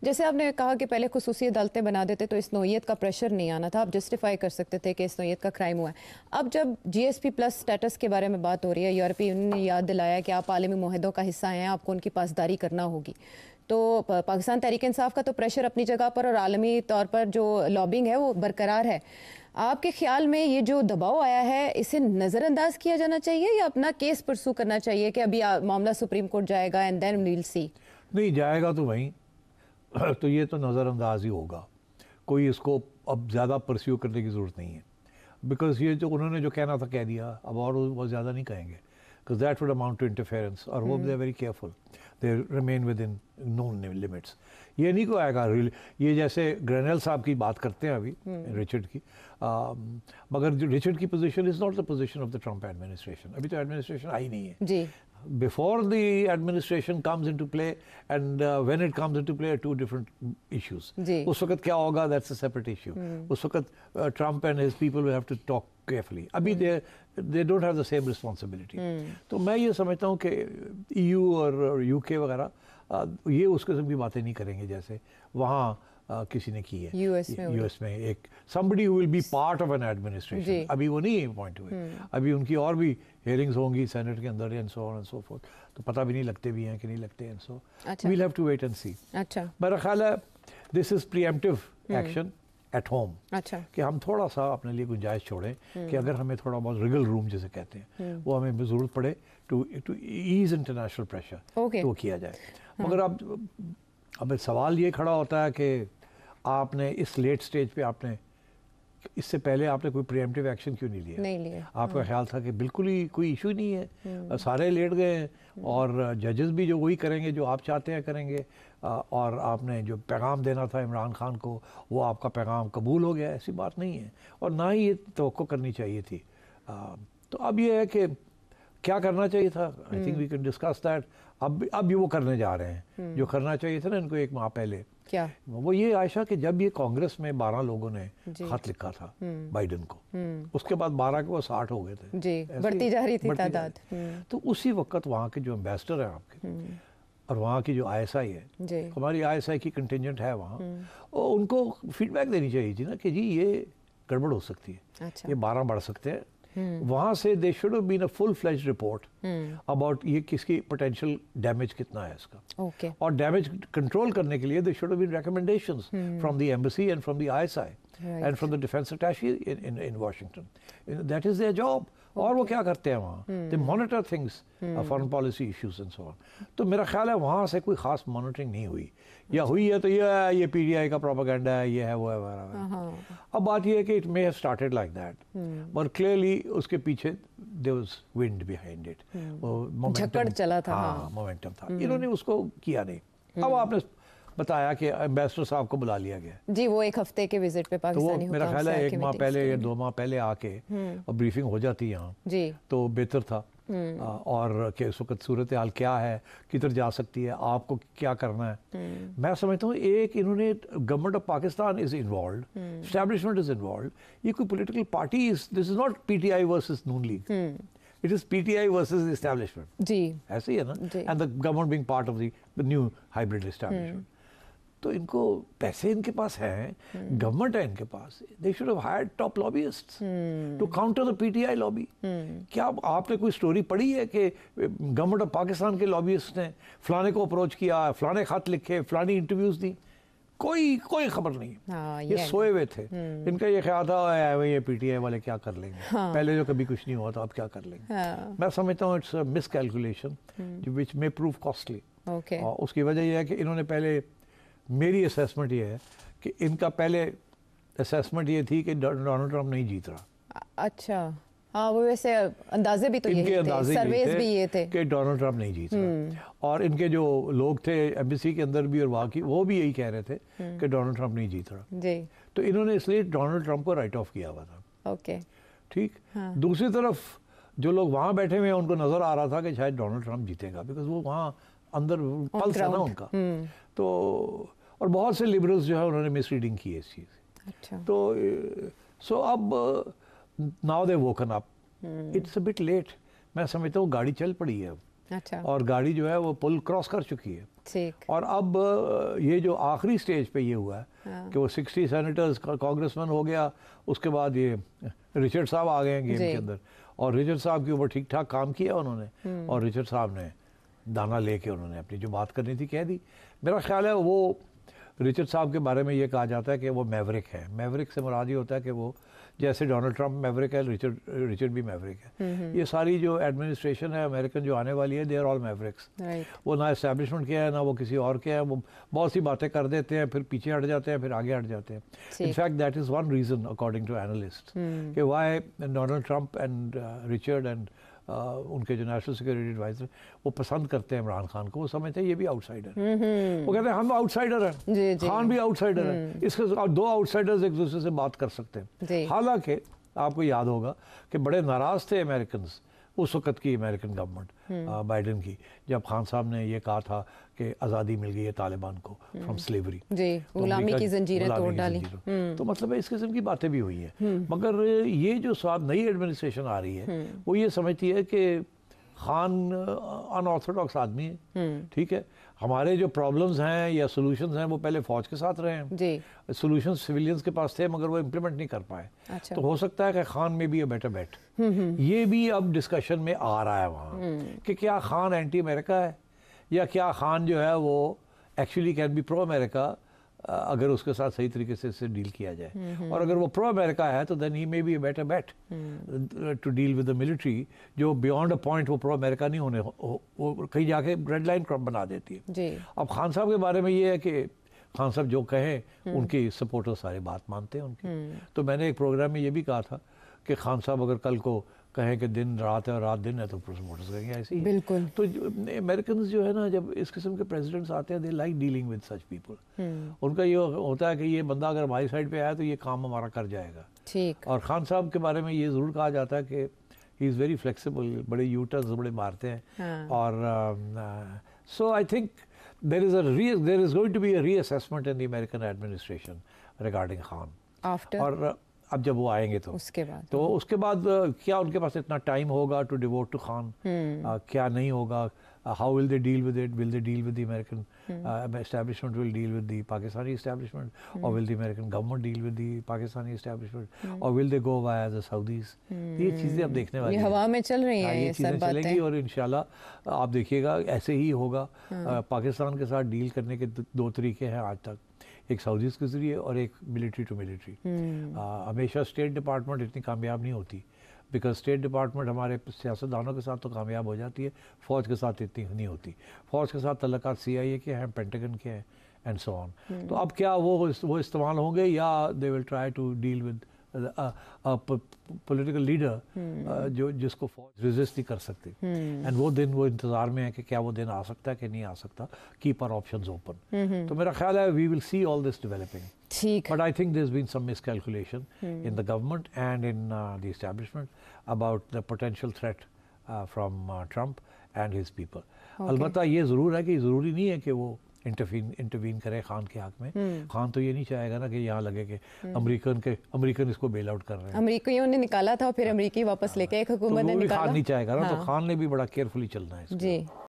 जैसे आपने कहा कि पहले खुसूसी अदालतें बना देते तो इस नोयत का प्रेशर नहीं आना था, आप जस्टिफाई कर सकते थे कि इस नोयत का क्राइम हुआ है। अब जब GSP प्लस स्टेटस के बारे में बात हो रही है, यूरोपीय यूनियन ने याद दिलाया कि आप आलमी मुआहदों का हिस्सा हैं, आपको उनकी पासदारी करना होगी, तो पाकिस्तान तहरीक इंसाफ का तो प्रेशर अपनी जगह पर और आलमी तौर पर जो लॉबिंग है वो बरकरार है। आपके ख्याल में ये जो दबाव आया है इसे नज़रअंदाज किया जाना चाहिए या अपना केस परसू करना चाहिए कि अभी मामला सुप्रीम कोर्ट जाएगा एंड देन वील सी? नहीं जाएगा तो वहीं तो ये तो नज़रअंदाज ही होगा, कोई इसको अब ज़्यादा परस्यू करने की ज़रूरत नहीं है, बिकॉज ये जो उन्होंने जो कहना था कह दिया, अब और वो ज़्यादा नहीं कहेंगे, because that would amount to interference और hope they are very careful, they remain within known limits। ये नहीं को आएगा ये जैसे ग्रेनेल साहब की बात करते हैं अभी रिचर्ड की, मगर जो रिचर्ड की position is not the position of the Trump administration, अभी तो एडमिनिस्ट्रेशन आई नहीं है जी। Before the administration comes into play and when it comes into play are two different issues। उस वक्त क्या होगा, that's a separate issue। उस वक्त Trump and his people will have to talk carefully। अभी they don't have the same responsibility। तो मैं ये समझता हूँ कि EU और UK वगैरह ये उस किस्म की बातें नहीं करेंगे जैसे वहाँ किसी ने की है यूएस में एक somebody who will be part of an administration। अभी वो नहीं अपॉइंट हुए, अभी उनकी और भी हेयरिंग्स होंगी सेनेट के अंदर and so on and so fourth, तो पता भी नहीं लगते भी हैं कि नहीं लगते हैं, सो we'll have to wait and see। अच्छा, मेरा ख्याल है this is pre-emptive action at home. अच्छा, कि हम थोड़ा सा अपने लिए गुंजाइश छोड़ें कि अगर हमें थोड़ा बहुत रिगल रूम जिसे कहते हैं वो हमें ज़रूरत पड़े टू ईज इंटरनेशनल प्रेशर तो किया जाए। मगर अब सवाल ये खड़ा होता है कि आपने इस लेट स्टेज पे आपने इससे पहले आपने कोई प्रीएम्प्टिव एक्शन क्यों नहीं लिया? आपका ख्याल था कि बिल्कुल ही कोई इशू नहीं है, सारे लेट गए हैं और जजेस भी जो वही करेंगे जो आप चाहते हैं करेंगे, और आपने जो पैगाम देना था इमरान खान को वो आपका पैगाम कबूल हो गया। ऐसी बात नहीं है और ना ही ये तवक्को करनी चाहिए थी। तो अब ये है कि क्या करना चाहिए था, I think we can discuss that. अब वो करने जा रहे हैं जो करना चाहिए था ना इनको एक माह पहले। क्या वो ये आयशा कि जब ये कांग्रेस में 12 लोगों ने खत लिखा था बाइडन को, उसके बाद 12 के वो 60 हो गए थे जी, बढ़ती जा रही थी तादाद। तो उसी वक्त वहाँ के जो एम्बेसडर हैं आपके और वहाँ की जो ISI है, हमारी ISI की कंटिजेंट है वहाँ, उनको फीडबैक देनी चाहिए थी ना कि जी ये गड़बड़ हो सकती है। अच्छा। ये 12 बढ़ सकते हैं। वहाँ से they should have been a full fledged report about ये किसकी पोटेंशियल डैमेज कितना है इसका, और डैमेज कंट्रोल करने के लिए they should have been recommendations from the embassy and from the ISI and from the defence attaché in Washington. That is their job. और वो क्या करते हैं वहाँ, they monitor things, foreign policy issues and so on. तो मेरा ख्याल है वहाँ से कोई खास मॉनिटरिंग नहीं हुई, या हुई है तो ये PTI का प्रोपेगेंडा है, ये है वो है। अब बात ये है कि it may have started like that, but clearly उसके पीछे there was wind behind it, वो झकड़ चला था, मोमेंटम था। इन्होंने उसको किया नहीं। अब आपने बताया कि एम्बेसडर साहब को बुला लिया गया जी, वो एक हफ्ते के विजिट पे पाकिस्तानी, तो मेरा ख्याल है 1 माह पहले या 2 माह पहले आके और ब्रीफिंग हो जाती यहाँ जी, तो बेहतर था। और कि उस वक्त सूरत हाल क्या है, किधर जा सकती है, आपको क्या करना है। मैं समझता हूँ एक इन्होंने government of Pakistan is involve, establishment is involve, ये कोई political party is, this is not PTI versus Noon league, it is PTI versus establishment जी, ऐसे ही है ना, and the government being part of the new hybrid establishment. तो इनको पैसे इनके पास हैं, गवर्नमेंट है इनके पास, they should have hired top lobbyists to counter the PTI lobby. क्या आपने कोई स्टोरी पढ़ी है कि गवर्नमेंट ऑफ पाकिस्तान के लॉबियिस्ट ने फलाने को अप्रोच किया, फलाने खत लिखे, फलानी इंटरव्यूज दी? कोई खबर नहीं। ये सोए हुए थे। इनका ये ख्याल था ये PTI वाले क्या कर लेंगे, पहले जो कभी कुछ नहीं हुआ था अब क्या कर लेंगे। मैं समझता हूँ it's miss calculation which may prove costly. और उसकी वजह यह है कि इन्होंने पहले, मेरी असेसमेंट ये है कि इनका पहले असेसमेंट ये थी कि डोनाल्ड ट्रम्प नहीं जीत रहा। अच्छा, हाँ, वो वैसे अंदाजे भी तो इनके अंदाजे सर्वेस भी ये थे कि डोनाल्ड ट्रम्प नहीं जीत रहा, और इनके जो लोग थे एम्बेसी के अंदर भी और वहाँ की, वो भी यही कह रहे थे कि डोनाल्ड ट्रम्प नहीं जीत रहा जी। तो इन्होंने इसलिए डोनाल्ड ट्रम्प को राइट ऑफ किया हुआ था। ओके, ठीक। दूसरी तरफ जो लोग वहाँ बैठे हुए हैं उनको नजर आ रहा था कि शायद डोनाल्ड ट्रम्प जीतेगा, बिकॉज वो वहाँ अंदर पल्स है ना उनका। तो और बहुत से लिबरल्स जो है उन्होंने मिसरीडिंग की है इस चीज़। अच्छा। तो सो अब now they woken up, it's a bit late. मैं समझता हूँ गाड़ी चल पड़ी है अब। अच्छा। और गाड़ी जो है वो पुल क्रॉस कर चुकी है। ठीक। और अब ये जो आखिरी स्टेज पे ये हुआ है हाँ। कि वो 60 सेनेटर्स कांग्रेसमैन हो गया, उसके बाद ये रिचर्ड साहब आ गए हैं गेम के अंदर, और रिचर्ड साहब के ऊपर ठीक ठाक काम किया उन्होंने, और रिचर्ड साहब ने दाना लेके उन्होंने अपनी जो बात करनी थी कह दी। मेरा ख्याल है वो रिचर्ड साहब के बारे में ये कहा जाता है कि वो मैवरिक है। मैवरिक से मुराद ये होता है कि वो जैसे डोनाल्ड ट्रंप मैवरिक है, रिचर्ड भी मैवरिक है। ये सारी जो एडमिनिस्ट्रेशन है अमेरिकन जो आने वाली है, दे आर ऑल मैवरिक्स। वो ना इस्टेब्लिशमेंट के है ना वो किसी और के है, वो बहुत सी बातें कर देते हैं, फिर पीछे हट जाते हैं, फिर आगे हट जाते हैं। In fact that is one reason according to analyst कि why Donald Trump and Richard and उनके जो नेशनल सिक्योरिटी एडवाइजर वो पसंद करते हैं इमरान खान को। वो समझते हैं ये भी आउटसाइडर है। वो कहते हैं हम आउटसाइडर हैं, खान भी आउटसाइडर है, इसके दो आउटसाइडर्स एक दूसरे से बात कर सकते हैं। हालांकि आपको याद होगा कि बड़े नाराज थे अमेरिकन उस वक्त की अमेरिकन गवर्नमेंट बाइडन की, जब खान साहब ने ये कहा था कि आज़ादी मिल गई है तालिबान को फ्रॉम स्लेवरी, गुलामी की जंजीरें तोड़ डाली। तो मतलब इस किस्म की बातें भी हुई हैं। मगर ये जो साथ नई एडमिनिस्ट्रेशन आ रही है वो ये समझती है कि खान अनऑर्थोडॉक्स आदमी है, ठीक है, हमारे जो प्रॉब्लम्स हैं या सॉल्यूशंस हैं वो पहले फौज के साथ रहे हैं, सॉल्यूशंस सिविलियंस के पास थे मगर वो इम्प्लीमेंट नहीं कर पाए। अच्छा। तो हो सकता है कि खान में भी अ बेटर बेट, ये भी अब डिस्कशन में आ रहा है वहाँ कि क्या खान एंटी अमेरिका है या क्या खान जो है वो actually can be pro America अगर उसके साथ सही तरीके से इससे डील किया जाए। और अगर वो प्रो अमेरिका है तो then he may be a better bet to deal with the military, जो बियॉन्ड अ पॉइंट वो प्रो अमेरिका नहीं होने, वो कहीं जाके रेड लाइन क्रॉप बना देती है। अब खान साहब के बारे में ये है कि खान साहब जो कहें उनकी सपोर्टर सारे बात मानते हैं उनकी। तो मैंने एक प्रोग्राम में ये भी कहा था कि खान साहब अगर कल को कहें कि दिन रात है और रात दिन है तो सपोर्टर्स कहेंगे ऐसे ही। बिल्कुल। तो अमेरिकन जो है ना, जब इस किस्म के प्रेसिडेंट्स आते हैं they like dealing with such people. उनका ये होता है कि ये बंदा अगर हमारी साइड पे आया तो ये काम हमारा कर जाएगा। ठीक। और खान साहब के बारे में ये ज़रूर कहा जाता है कि ही इज़ वेरी फ्लेक्सिबल, बड़े यूटर्स बड़े मारते हैं। हाँ। और so I think there is going to be a reassessment in the American administration regarding Khan. After? और अब जब वो आएंगे तो उसके बाद क्या उनके पास इतना टाइम होगा टू डिवोट टू खान, क्या नहीं होगा, how will they deal with it, will they deal with the American establishment, will deal with the Pakistani establishment, और will the American government deal with the Pakistani establishment, और will they go via the Saudis. ये चीज़ें अब देखने वाली हैं, हवा में चल रही हैं, ये चीज़ें चलेंगी और इंशाल्लाह आप देखिएगा ऐसे ही होगा। पाकिस्तान के साथ डील करने के दो तरीके हैं आज तक, एक सऊदीज़ के ज़रिए और एक मिलिट्री टू मिलिट्री। हमेशा स्टेट डिपार्टमेंट इतनी कामयाब नहीं होती, बिकॉज स्टेट डिपार्टमेंट हमारे सियासतदानों के साथ तो कामयाब हो जाती है, फ़ौज के साथ इतनी नहीं होती। फ़ौज के साथ तल्लुकात CIA के हैं, पेंटागन के हैं, एंड सो ऑन। तो अब क्या वो इस्तेमाल होंगे या they will try to deal with political leader जो जिसको फौज रेजिस्ट नहीं कर सकती, एंड वो दिन वो इंतजार में है कि क्या वो दिन आ सकता है कि नहीं आ सकता। Keep our options open. तो मेरा ख्याल है we will see all this developing. ठीक। But I think there's been some miscalculation in the government and in the establishment about the potential threat from Trump and his people. अलबत्ता ये ज़रूर है कि ज़रूरी नहीं है कि वो इंटरवीन करे खान के हक में। खान तो ये नहीं चाहेगा ना कि यहाँ लगे कि अमेरिकन इसको बेल आउट कर रहे हैं। अमेरिकियों ने निकाला था फिर अमेरिकी वापस लेके एक हुकूमत ने निकाला। खान नहीं चाहेगा ना, तो खान ने भी बड़ा केयरफुली चलना है। जी।